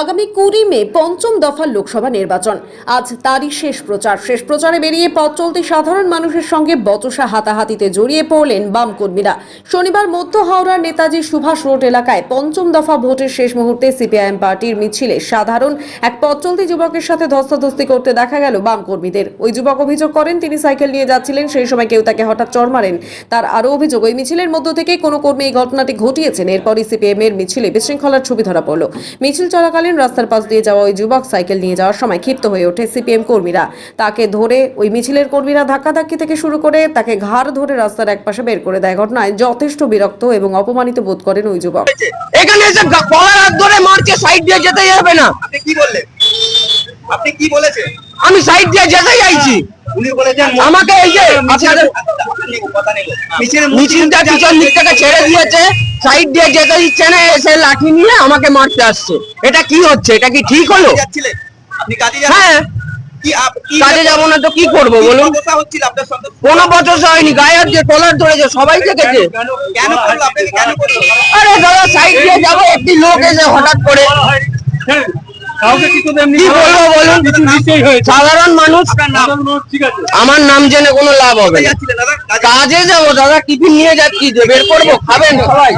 আগামী 20 মে পঞ্চম দফা লোকসভা নির্বাচন। আজ তারই শেষ প্রচারে বেরিয়ে পথ চলতি সাধারণ মানুষের সঙ্গে বচসা হাতাহাতিতে জড়িয়ে পড়লেন বাম কর্মীরা। শনিবার মধ্য হাওড়ার নেতাজি সুভাষ রোড এলাকায় পঞ্চম দফা ভোটের শেষ মুহূর্তে সিপিআইএম পার্টির মিছিলে সাধারণ এক পথ চলতি যুবকের সাথে ধস্তাধস্তি করতে দেখা গেল বাম কর্মীদের। ওই যুবক অভিযোগ করেন তিনি সাইকেল নিয়ে যাচ্ছিলেন, সেই সময় কেউ তাকে হঠাৎ চড় মারেন। তার আরও অভিযোগ, ওই মিছিলের মধ্য থেকে কোনো কর্মী এই ঘটনাটি ঘটিয়েছেন। এরপরই সিপিএম এর মিছিলে বিশৃঙ্খলার ছবি ধরা পড়ল। মিছিল চলাকালীন রাস্তার পাশ দিয়ে যাওয়া ওই যুবক সাইকেল নিয়ে যাওয়ার সময় ক্ষিপ্ত হয়ে ওঠে সিপিএম কর্মীরা। তাকে ধরে ওই মিছিলের কর্মীরা ধাক্কাধাক্কি থেকে শুরু করে তাকে ঘাড় ধরে রাস্তার একপাশে বের করে দেয়। ঘটনায় যথেষ্ট বিরক্ত এবং অপমানিত বোধ করেন ওই যুবক। এখানে এসে কলার হাত ধরে মারছে, সাইড দিয়ে যেতে যাবে না। আপনি কি বললেন? আপনি কি বলেছেন? আমি সাইড দিয়ে যেতে চাইছি। উনি বলেছেন আমাকে এই যে আপনাদের মিছিলটা পিছন দিক থেকে ছেড়ে দিয়েছে, সাইড দিয়ে যেতে দিচ্ছে না, এসে লাঠি নিয়ে আমাকে মারতে আসছে। এটা কি হচ্ছে? এটা কি ঠিক হলো? যাচ্ছিলেন আপনি কাজে যাবেন? হ্যাঁ, কাজে যাবো না তো কি করবো বলুন? হচ্ছিল আপনার সঙ্গে? কোনো বছর হয়নি, গায়ে হাত দিয়ে কলার ধরেছে, সবাই দেখেছে। কেন করলো আপনাকে? কেন করলো? আরে দাদা, সাইড দিয়ে যাবো, একটি লোক এসে হঠাৎ করে কি বলবো বলুন? সাধারণ মানুষ, আমার নাম জেনে কোনো লাভ হবে না। যাচ্ছিলেন দাদা? কাজে যাবো দাদা, টিফিন নিয়ে যাচ্ছি, বের করবো, খাবেন সবাই।